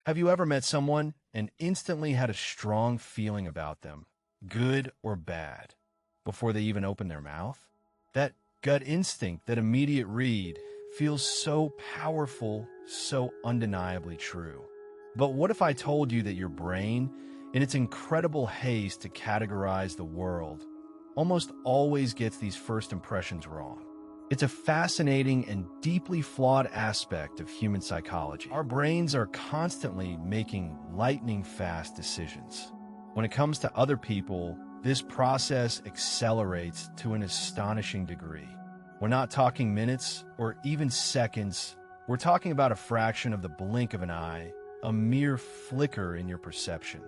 Have you ever met someone and instantly had a strong feeling about them, good or bad, before they even open their mouth? That gut instinct, that immediate read, feels so powerful, so undeniably true. But what if I told you that your brain, in its incredible haste to categorize the world, almost always gets these first impressions wrong? It's a fascinating and deeply flawed aspect of human psychology. Our brains are constantly making lightning-fast decisions. When it comes to other people, this process accelerates to an astonishing degree. We're not talking minutes or even seconds. We're talking about a fraction of the blink of an eye, a mere flicker in your perception.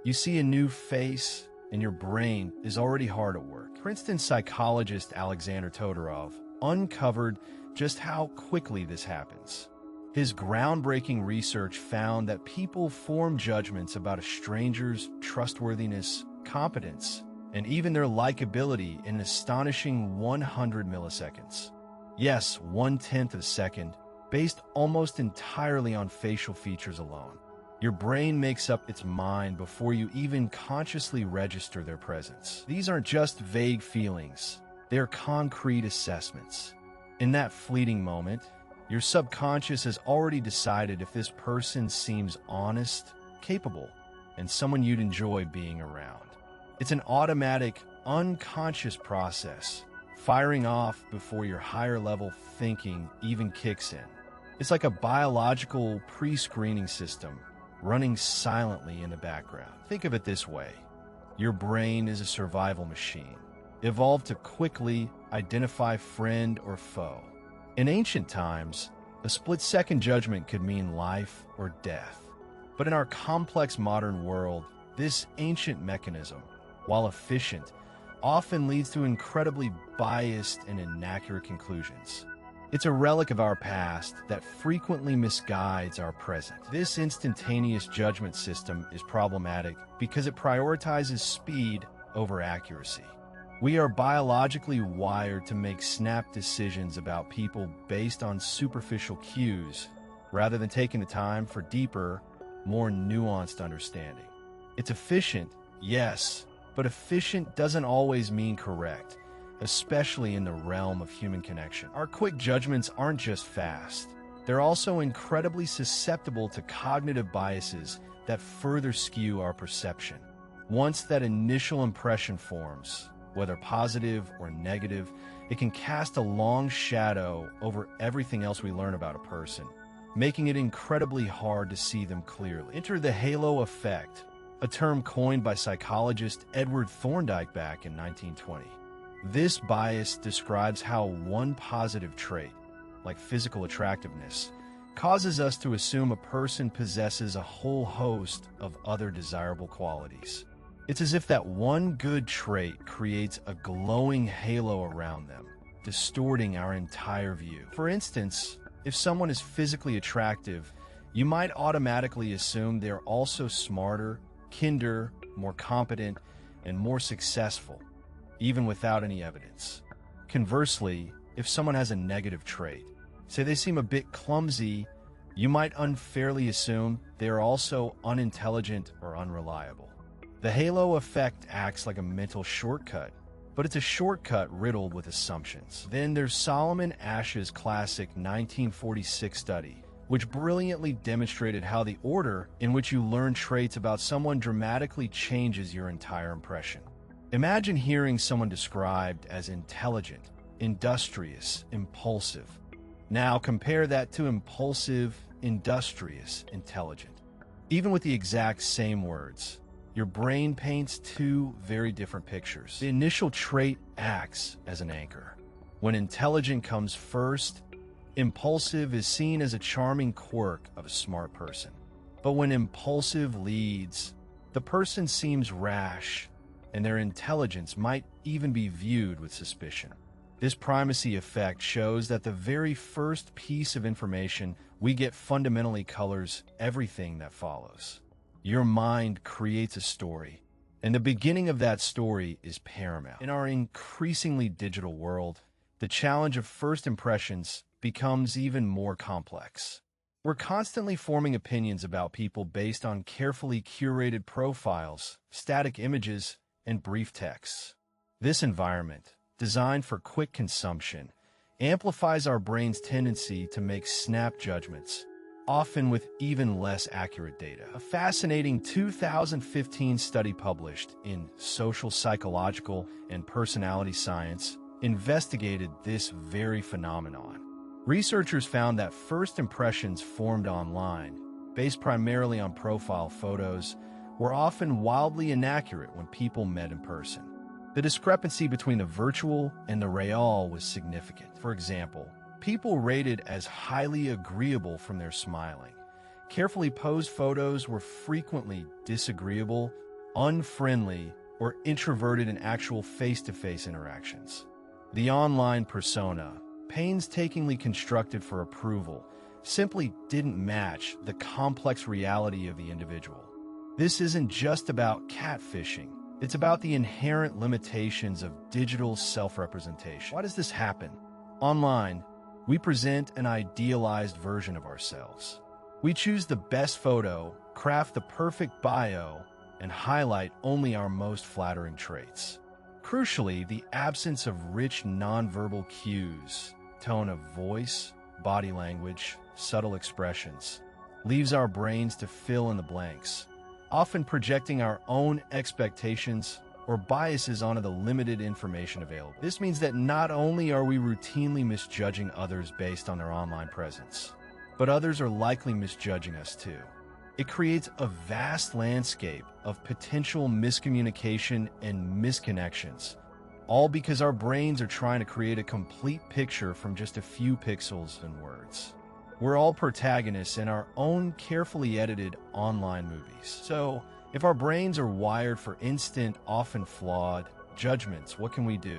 You see a new face, and your brain is already hard at work. Princeton psychologist Alexander Todorov uncovered just how quickly this happens. His groundbreaking research found that people form judgments about a stranger's trustworthiness, competence, and even their likability in an astonishing 100 milliseconds. Yes, 1/10 of a second, based almost entirely on facial features alone. Your brain makes up its mind before you even consciously register their presence. These aren't just vague feelings. They're concrete assessments. In that fleeting moment, your subconscious has already decided if this person seems honest, capable, and someone you'd enjoy being around. It's an automatic, unconscious process, firing off before your higher-level thinking even kicks in. It's like a biological pre-screening system running silently in the background. Think of it this way. Your brain is a survival machine, evolved to quickly identify friend or foe. In ancient times, a split-second judgment could mean life or death. But in our complex modern world, this ancient mechanism, while efficient, often leads to incredibly biased and inaccurate conclusions. It's a relic of our past that frequently misguides our present. This instantaneous judgment system is problematic because it prioritizes speed over accuracy. We are biologically wired to make snap decisions about people based on superficial cues, rather than taking the time for deeper, more nuanced understanding. It's efficient, yes, but efficient doesn't always mean correct, especially in the realm of human connection. Our quick judgments aren't just fast. They're also incredibly susceptible to cognitive biases that further skew our perception. Once that initial impression forms, whether positive or negative, it can cast a long shadow over everything else we learn about a person, making it incredibly hard to see them clearly. Enter the halo effect, a term coined by psychologist Edward Thorndike back in 1920. This bias describes how one positive trait, like physical attractiveness, causes us to assume a person possesses a whole host of other desirable qualities. It's as if that one good trait creates a glowing halo around them, distorting our entire view. For instance, if someone is physically attractive, you might automatically assume they're also smarter, kinder, more competent, and more successful, even without any evidence. Conversely, if someone has a negative trait, say they seem a bit clumsy, you might unfairly assume they are also unintelligent or unreliable. The halo effect acts like a mental shortcut, but it's a shortcut riddled with assumptions. Then there's Solomon Asch's classic 1946 study, which brilliantly demonstrated how the order in which you learn traits about someone dramatically changes your entire impression. Imagine hearing someone described as intelligent, industrious, impulsive. Now compare that to impulsive, industrious, intelligent. Even with the exact same words, your brain paints two very different pictures. The initial trait acts as an anchor. When intelligent comes first, impulsive is seen as a charming quirk of a smart person. But when impulsive leads, the person seems rash, and their intelligence might even be viewed with suspicion. This primacy effect shows that the very first piece of information we get fundamentally colors everything that follows. Your mind creates a story, and the beginning of that story is paramount. In our increasingly digital world, the challenge of first impressions becomes even more complex. We're constantly forming opinions about people based on carefully curated profiles, static images, and brief texts. This environment, designed for quick consumption, amplifies our brain's tendency to make snap judgments, often with even less accurate data. A fascinating 2015 study published in Social Psychological and Personality Science investigated this very phenomenon. Researchers found that first impressions formed online, based primarily on profile photos, were often wildly inaccurate when people met in person. The discrepancy between the virtual and the real was significant. For example, people rated as highly agreeable from their smiling. Carefully posed photos were frequently disagreeable, unfriendly, or introverted in actual face-to-face interactions. The online persona, painstakingly constructed for approval, simply didn't match the complex reality of the individual. This isn't just about catfishing. It's about the inherent limitations of digital self-representation. Why does this happen? Online, we present an idealized version of ourselves. We choose the best photo, craft the perfect bio, and highlight only our most flattering traits. Crucially, the absence of rich nonverbal cues, tone of voice, body language, subtle expressions, leaves our brains to fill in the blanks, often projecting our own expectations or biases onto the limited information available. This means that not only are we routinely misjudging others based on their online presence, but others are likely misjudging us too. It creates a vast landscape of potential miscommunication and misconnections, all because our brains are trying to create a complete picture from just a few pixels and words. We're all protagonists in our own carefully edited online movies. So, if our brains are wired for instant, often flawed, judgments, what can we do?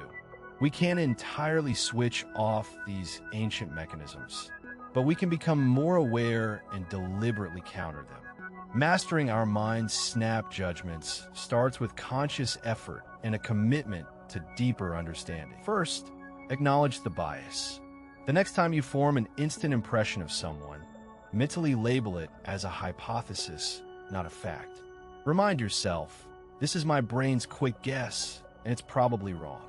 We can't entirely switch off these ancient mechanisms, but we can become more aware and deliberately counter them. Mastering our mind's snap judgments starts with conscious effort and a commitment to deeper understanding. First, acknowledge the bias. The next time you form an instant impression of someone, mentally label it as a hypothesis, not a fact. Remind yourself, this is my brain's quick guess, and it's probably wrong.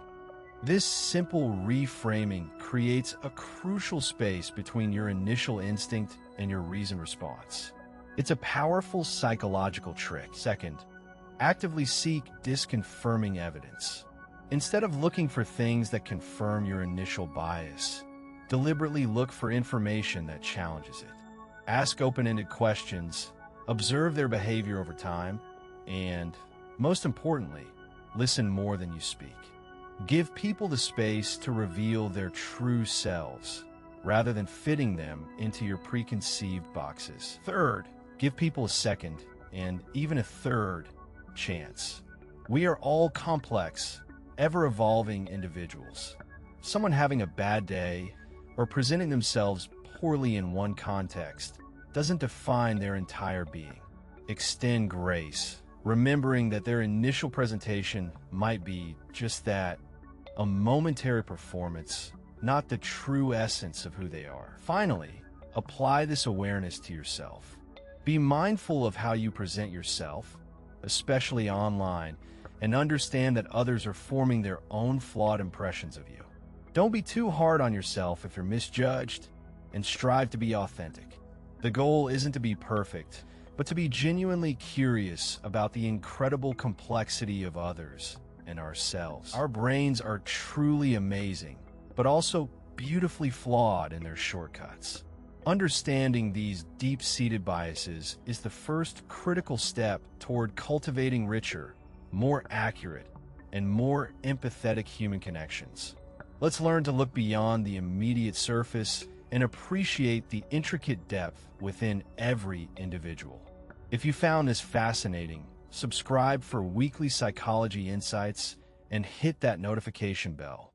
This simple reframing creates a crucial space between your initial instinct and your reasoned response. It's a powerful psychological trick. Second, actively seek disconfirming evidence. Instead of looking for things that confirm your initial bias, deliberately look for information that challenges it. Ask open-ended questions, observe their behavior over time, and, most importantly, listen more than you speak. Give people the space to reveal their true selves, rather than fitting them into your preconceived boxes. Third, give people a second, and even a third, chance. We are all complex, ever-evolving individuals. Someone having a bad day or presenting themselves poorly in one context doesn't define their entire being. Extend grace, remembering that their initial presentation might be just that, a momentary performance, not the true essence of who they are. Finally, apply this awareness to yourself. Be mindful of how you present yourself, especially online, and understand that others are forming their own flawed impressions of you. Don't be too hard on yourself if you're misjudged, and strive to be authentic. The goal isn't to be perfect, but to be genuinely curious about the incredible complexity of others and ourselves. Our brains are truly amazing, but also beautifully flawed in their shortcuts. Understanding these deep-seated biases is the first critical step toward cultivating richer, more accurate, and more empathetic human connections. Let's learn to look beyond the immediate surface and appreciate the intricate depth within every individual. If you found this fascinating, subscribe for weekly psychology insights and hit that notification bell